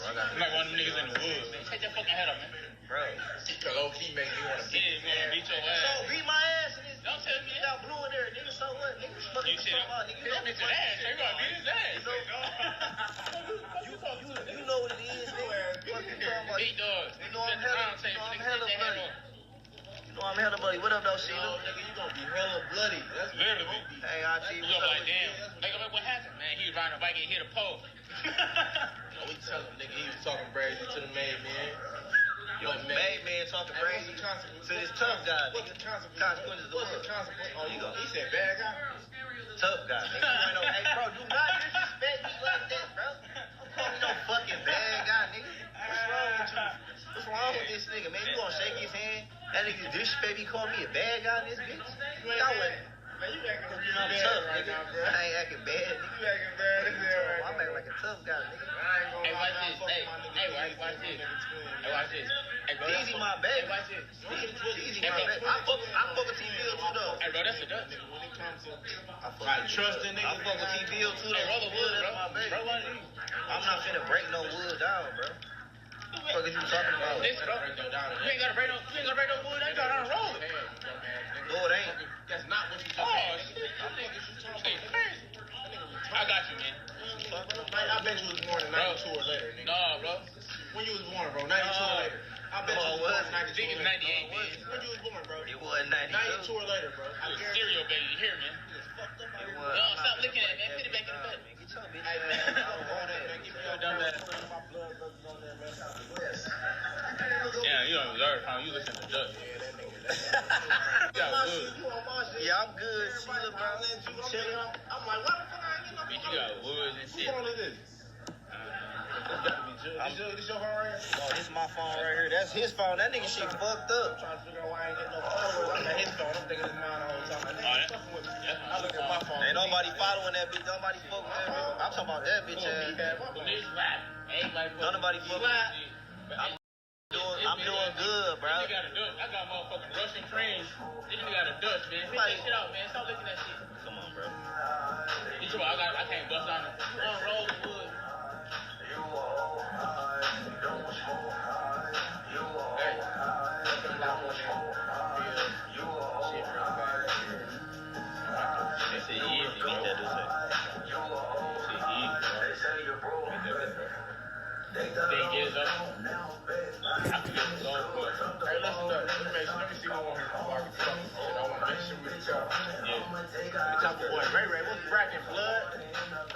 I'm like one of them niggas in the woods, man. Take that fucking hat off, man. Bro. The low key make me want to beat your ass. So beat my ass in this. Don't tell me that. Blue in there, nigga. So what? Nigga, fuck you talking about? Nigga, you know what ass. You gonna beat his ass. You know what it is, nigga. Fuck you talking about? Big dog. You know I'm hella bloody. You know I'm hella bloody. What up, though, Sheila? No, nigga, you gonna be hella bloody. That's literally. Hey, RG, what's up? Like, damn. Nigga, what happened, man? He was riding a bike and hit a pole. We tell him, nigga, he was talking crazy to the maid man. Yo, made man talking crazy to this tough guy. What's the consequences of what? Oh, you go. He said bad guy. Tough guy. Nigga, hey, bro, do not disrespect me like that, bro. Don't call me no fucking bad guy, nigga. What's wrong with you? What's wrong with this nigga, man? You gonna shake his hand? That nigga disrespect me, call me a bad guy in this bitch? Y'all went. Man, you acting I'm tough, nigga. Right now, bro. I ain't acting bad, nigga. You acting bad as hell right now. I'm acting like a tough guy, nigga. I ain't gonna watch this. Watch this. Hey, watch this. Easy my baby. Hey, watch this. Easy my baby. I fuck with T-Bill too, though. Hey, bro, that's a duck. When it comes to trusting niggas, I fuck with T-Bill too, though. Hey, wood, that's my baby. I'm not finna break no wood down, bro. What the fuck are you talking about? This, bro. You ain't gotta break no wood. I got on the road. No, it ain't. That's not what you just said. Oh, shit. I think you talking crazy. I got you, man. I bet you was born in 92 or later, nigga. Nah, bro. When you was born, bro? 92 or later. I bet you was born in 92 or later. 98, man. When you was born, bro? It was 92 or later, bro. You was cereal baby. You hear me? No, stop looking at me, man. Put it back in the butt. Get your bitch. Hey, man. Give me your dumb ass. My blood brothers on there, man. Yeah, you don't deserve it, you listen to Jugg. Yeah, I'm good. Sheila, bro. You chilling? I'm like, why the fuck I ain't getting my phone? You got woods and shit. Who phone is this? This your phone right here? No, this is my phone right here. That's his phone. That nigga shit fucked up. I'm trying to figure out why I ain't getting no followers. I got his phone. I'm thinking it's mine the whole time. Fucking with me. I look at my phone. Ain't nobody following that bitch. Nobody fuck with that bitch. I'm talking about that bitch ass. Don't nobody fuck with me. I'm doing good, bro. You got a Dutch. I got motherfucking Russian trains. Then you got a Dutch, man. Fix that shit out, man. Stop looking at shit. Come on, bro. You sure I can't bust on it. You want to roll the wood. Hey. They say easy. Beat that dude. Say easy, bro. Thing is up. I can get the long foot. Hey, listen up. Let me see who on here before I get talking shit. I want to make sure we talk. Yeah. We talk to boy Ray. What's bracking? Blood?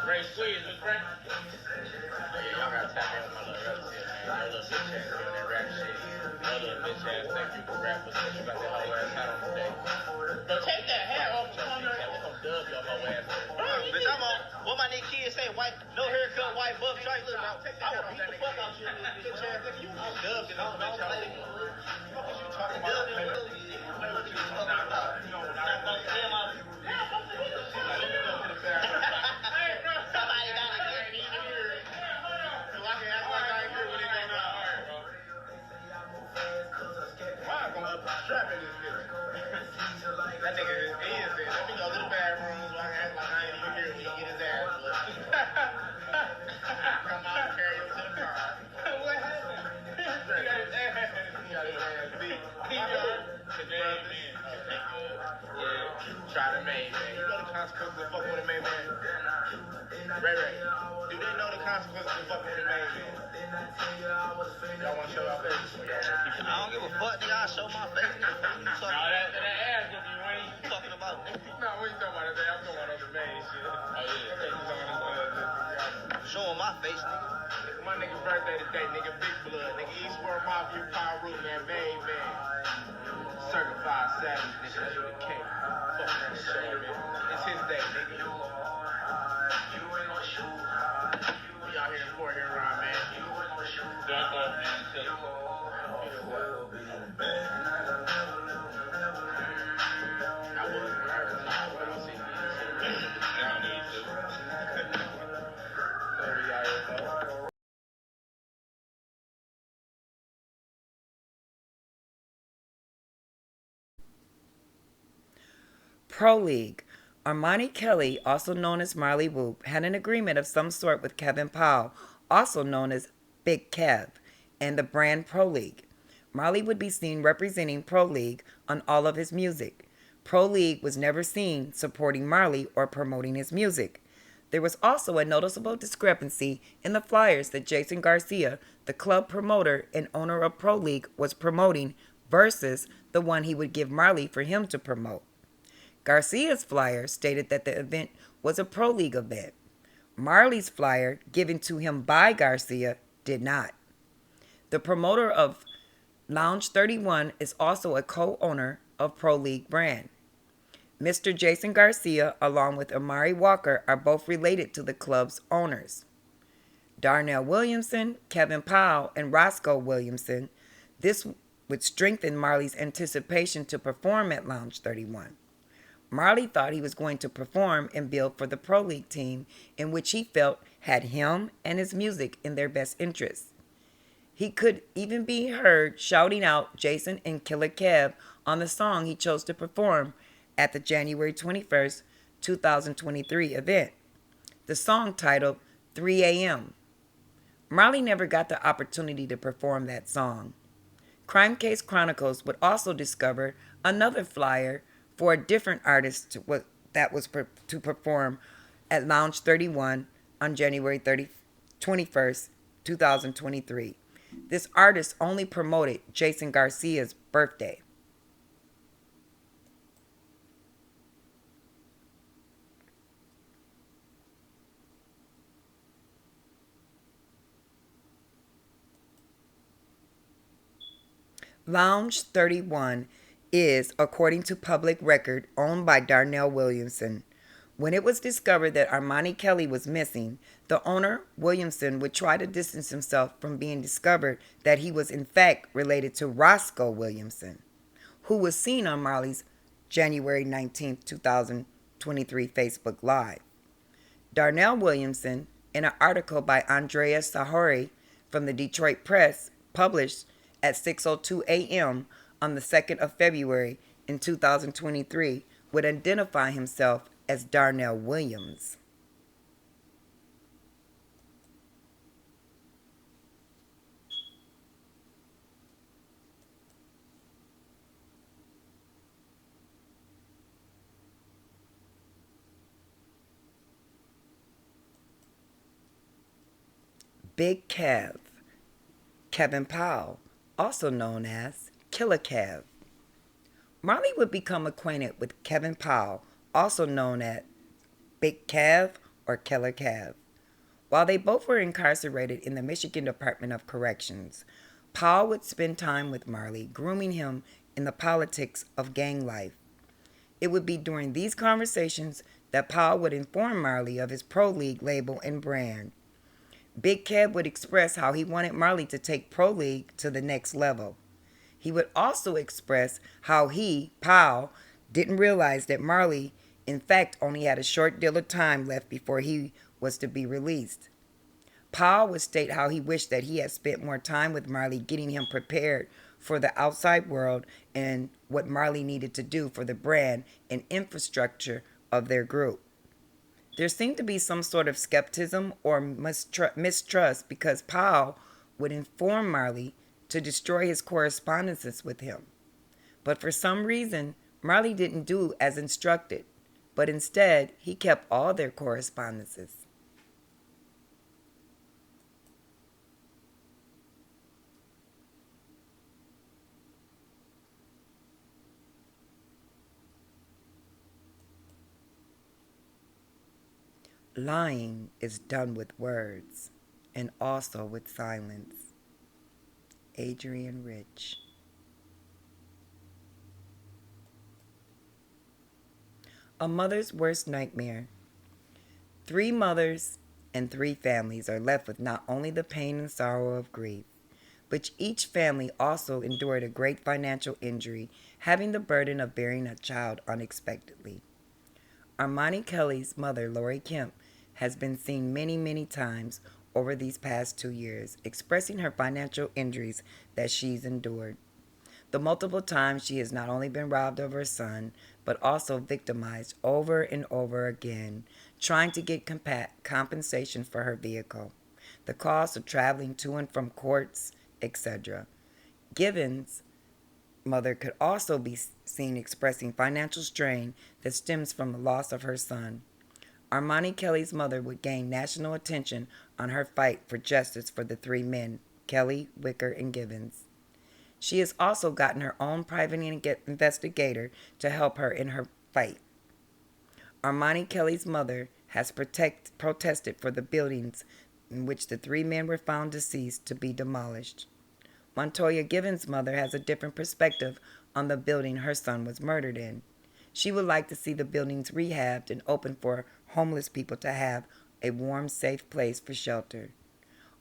Ray Squeeze. What's bracking? Yeah, y'all got to tap in with my little relative, man. Your little bitch ass doing that rap shit. Your little bitch ass think you can rap, but since you got that whole ass hat on today. Bro, take that hat off. Come on, I'm gonna dub your whole ass. Bitch, I'm on. What my nigga kids say? White, no haircut, white buff, straight. Look, bro. I will beat the fuck out you, bitch ass nigga. You dubbed it. What is you talking about? strap in this bitch. That nigga is innocent. Let me go to the bathroom so I can act like I ain't even here when he get his ass whooped. Come out and carry him to the car. What happened? He got his ass beat. He got the main man. Yeah, try the main man. You know the consequences of fucking with the main man? Ray, do they know the consequences of fucking with the main man? Y'all want to show y'all face? I don't give a fuck, nigga. I'll show my face. That ass with me, Wayne. You talking about? No, we ain't talking about that. I'm talking about the main shit. Oh, yeah. Showing my face, nigga. My nigga's birthday today, nigga. Big blood, nigga. Eastward Mafia, Power Root, man. Main man. Certified savage, nigga. That's what it came. Fuck around the show, man. It's his day, nigga. We out here in Fort Huron, man. Pro League. Armani Kelly, also known as Marley Whoop, had an agreement of some sort with Kevin Powell, also known as Big Kev, and the brand Pro League. Marley would be seen representing Pro League on all of his music. Pro League was never seen supporting Marley or promoting his music. There was also a noticeable discrepancy in the flyers that Jason Garcia, the club promoter and owner of Pro League, was promoting versus the one he would give Marley for him to promote. Garcia's flyer stated that the event was a Pro League event. Marley's flyer, given to him by Garcia, did not. The promoter of Lounge 31 is also a co-owner of Pro League brand. Mr. Jason Garcia, along with Amari Walker, are both related to the club's owners. Darnell Williamson, Kevin Powell, and Roscoe Williamson. This would strengthen Marley's anticipation to perform at Lounge 31. Marley thought he was going to perform and build for the Pro League team, in which he felt had him and his music in their best interests. He could even be heard shouting out Jason and Killer Kev on the song he chose to perform at the January 21st, 2023 event. The song titled 3 a.m. Marley never got the opportunity to perform that song. Crime Case Chronicles would also discover another flyer for a different artist that was to perform at Lounge 31 on January 21st, 2023. This artist only promoted Jason Garcia's birthday. Lounge 31 is, according to public record, owned by Darnell Williamson. When it was discovered that Armani Kelly was missing, the owner, Williamson, would try to distance himself from being discovered that he was in fact related to Roscoe Williamson, who was seen on Marley's January 19, 2023 Facebook Live. Darnell Williamson, in an article by Andrea Sahori from the Detroit Press, published at 6:02 a.m. on the 2nd of February in 2023, would identify himself as Darnell Williams. Big Kev, Kevin Powell, also known as Killer Kev. Marley would become acquainted with Kevin Powell, also known as Big Kev or Killer Kev. While they both were incarcerated in the Michigan Department of Corrections, Powell would spend time with Marley, grooming him in the politics of gang life. It would be during these conversations that Powell would inform Marley of his Pro League label and brand. Big Kev would express how he wanted Marley to take Pro League to the next level. He would also express how he, Powell, didn't realize that Marley, in fact, only had a short deal of time left before he was to be released. Powell would state how he wished that he had spent more time with Marley, getting him prepared for the outside world and what Marley needed to do for the brand and infrastructure of their group. There seemed to be some sort of skepticism or mistrust because Powell would inform Marley to destroy his correspondences with him. But for some reason, Marley didn't do as instructed, but instead he kept all their correspondences. Lying is done with words and also with silence. Adrian Rich. A mother's worst nightmare. 3 mothers and 3 families are left with not only the pain and sorrow of grief, but each family also endured a great financial injury, having the burden of bearing a child unexpectedly. Armani Kelly's mother, Lori Kemp, has been seen many, many times over these past 2 years, expressing her financial injuries that she's endured. The multiple times she has not only been robbed of her son, but also victimized over and over again, trying to get compensation for her vehicle, the cost of traveling to and from courts, etc. Givens' mother could also be seen expressing financial strain that stems from the loss of her son. Armani Kelly's mother would gain national attention on her fight for justice for the 3 men, Kelly, Wicker, and Givens. She has also gotten her own private investigator to help her in her fight. Armani Kelly's mother has protested for the buildings in which the 3 men were found deceased to be demolished. Montoya Givens' mother has a different perspective on the building her son was murdered in. She would like to see the buildings rehabbed and open for homeless people to have a warm, safe place for shelter.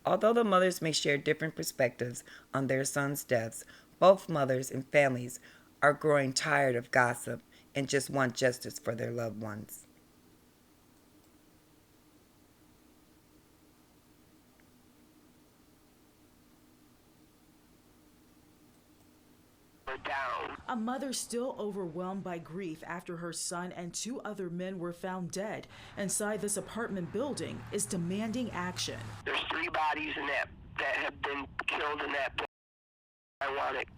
Although the mothers may share different perspectives on their sons' deaths, both mothers and families are growing tired of gossip and just want justice for their loved ones. A mother still overwhelmed by grief after her son and 2 other men were found dead inside this apartment building is demanding action. There's 3 bodies in that have been killed in that building. I want it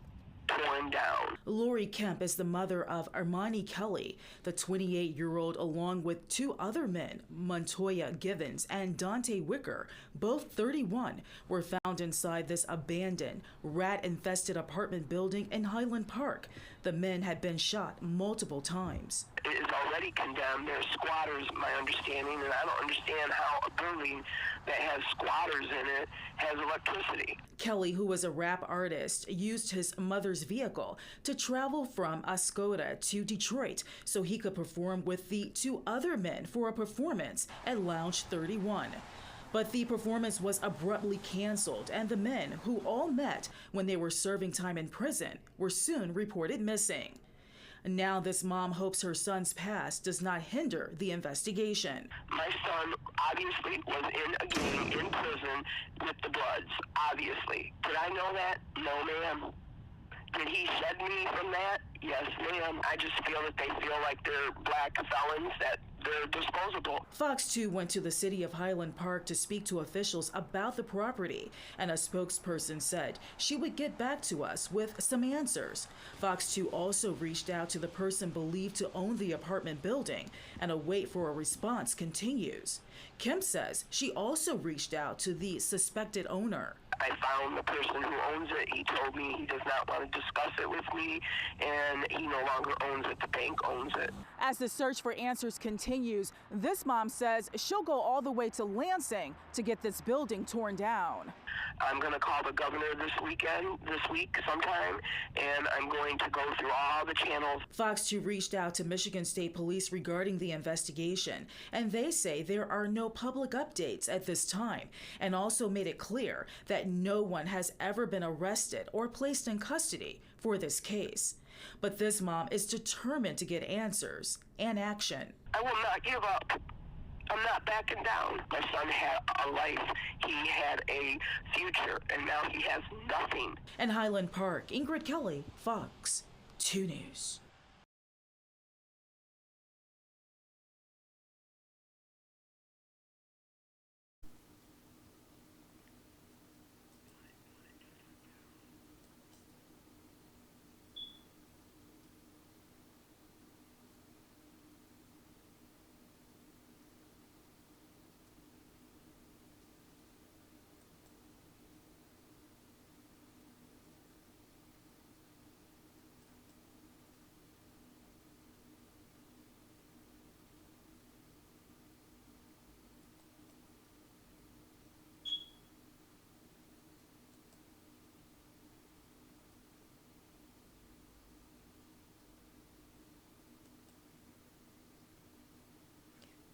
torn down. Lori Kemp is the mother of Armani Kelly. The 28-year-old, along with 2 other men, Montoya Givens and Dante Wicker, both 31, were found inside this abandoned, rat-infested apartment building in Highland Park. The men had been shot multiple times. It is already condemned. There's squatters, my understanding, and I don't understand how a building that has squatters in it has electricity. Kelly, who was a rap artist, used his mother's vehicle to travel from Oscoda to Detroit so he could perform with the 2 other men for a performance at Lounge 31. But the performance was abruptly canceled, and the men, who all met when they were serving time in prison, were soon reported missing. Now this mom hopes her son's past does not hinder the investigation. My son obviously was in a gang in prison with the Bloods, obviously. Did I know that? No, ma'am. Did he shed me from that? Yes, ma'am. I just feel that they feel like they're black felons, that they're disposable. Fox 2 went to the city of Highland Park to speak to officials about the property, and a spokesperson said she would get back to us with some answers. Fox 2 also reached out to the person believed to own the apartment building, and a wait for a response continues. Kemp says she also reached out to the suspected owner. I found the person who owns it. He told me he does not want to discuss it with me, and he no longer owns it. The bank owns it. As the search for answers continues, this mom says she'll go all the way to Lansing to get this building torn down. I'm going to call the governor this week sometime, and I'm going to go through all the channels. Fox 2 reached out to Michigan State Police regarding the investigation, and they say there are no public updates at this time, and also made it clear that no one has ever been arrested or placed in custody for this case. But this mom is determined to get answers and action. I will not give up. I'm not backing down. My son had a life. He had a future, and now he has nothing. In Highland Park, Ingrid Kelly, Fox 2 News.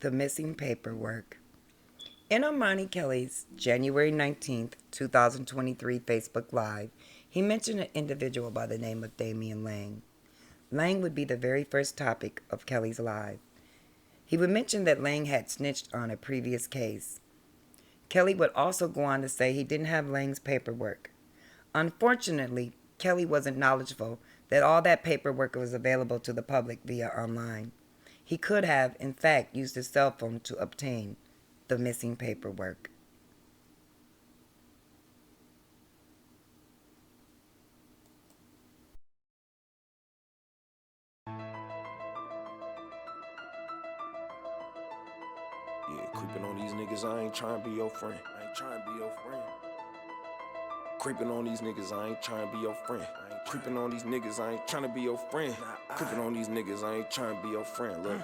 The missing paperwork. In Armani Kelly's January 19th, 2023 Facebook Live, he mentioned an individual by the name of Damian Lang. Lang would be the very first topic of Kelly's live. He would mention that Lang had snitched on a previous case. Kelly would also go on to say he didn't have Lang's paperwork. Unfortunately, Kelly wasn't knowledgeable that all that paperwork was available to the public via online. He could have, in fact, used his cell phone to obtain the missing paperwork. Yeah, creeping on these niggas, I ain't trying to be your friend. I ain't trying to be your friend. Creeping on these niggas, I ain't trying to be your friend. Creeping on these niggas, I ain't trying to be your friend. Creeping on these niggas, I ain't trying to be your friend. Look.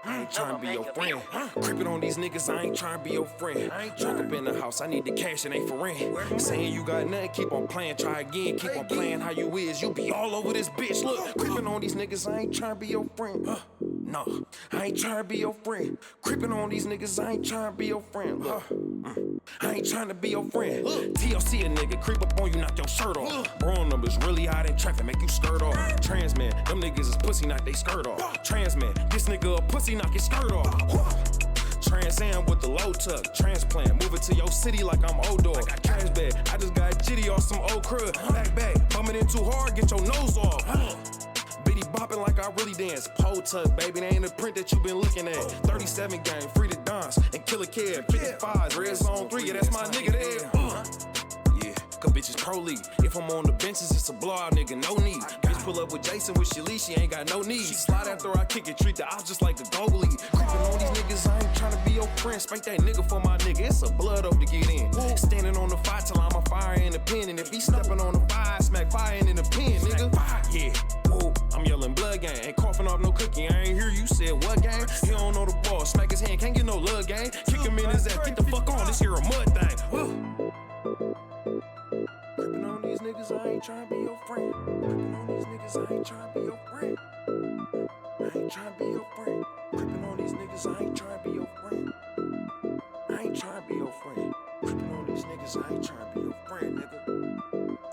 I ain't trying to be your friend. Creeping on these niggas, I ain't trying to be your friend. Walk up in the house, I need the cash, it ain't for rent. Saying you got nothing, keep on playing, try again. Keep on playing how you is, you be all over this bitch. Look, creeping on these niggas, I ain't trying to be your friend. No, I ain't trying to be your friend. Creeping on these niggas, I ain't trying to be your friend. Look, I ain't trying to be your friend. TLC a nigga, creep up on you, knock your shirt off. Bro numbers really hot in traffic, make you skirt off. Trans man, them niggas is pussy, knock they skirt off. Trans man, this nigga a pussy, knock his skirt off. Trans Am with the low tuck, transplant, move it to your city like I'm O-Dog. Cash bag, I just got jitty off some old crud. Back, bumming in too hard, get your nose off. Bitty bopping like I really dance. Pole tuck, baby, they ain't the print that you been looking at. 37 game, free to dance, and kill a kid. 55, red zone 3, yeah, that's my nigga there. Yeah, cause bitches pro league. If I'm on the benches, it's a blowout, nigga, no need. Bitch pull up with Jason with Shalee, she ain't got no need. She slide after I kick it, treat the ops just like the goalie. Creeping on these niggas, I ain't tryna be your friend. Spank that nigga for my nigga, it's a blood oath to get in. Standing on the fire till I'm a fire in the pen. And if he stepping on the fire, smack fire in the pen, nigga. Yeah, whoa, I'm yelling blood gang. Ain't coughing off no cookie, I ain't hear you said what gang? He don't know the ball, smack his hand, can't get no love gang. Kick him in his ass, get the fuck on, this here a mud thing. Woo. Creeping on these niggas, I ain't tryna be your friend. Creeping on these niggas, I ain't tryna be your friend. I ain't tryna be your friend. Creeping on these niggas, I ain't tryna be your friend. I ain't tryna be your friend. Creeping on these niggas, I ain't tryna be your friend, nigga.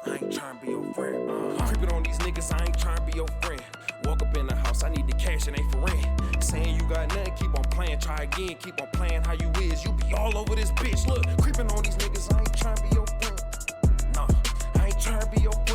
I ain't tryna be your friend. Creeping on these niggas, I ain't tryna be your friend. Walk up in the house, I need the cash, it ain't for rent. Saying you got nothing, keep on playing, try again. Keep on playing how you is, you be all over this bitch. Look, creeping on these niggas, I ain't tryna be your friend. No, I ain't tryna be your friend.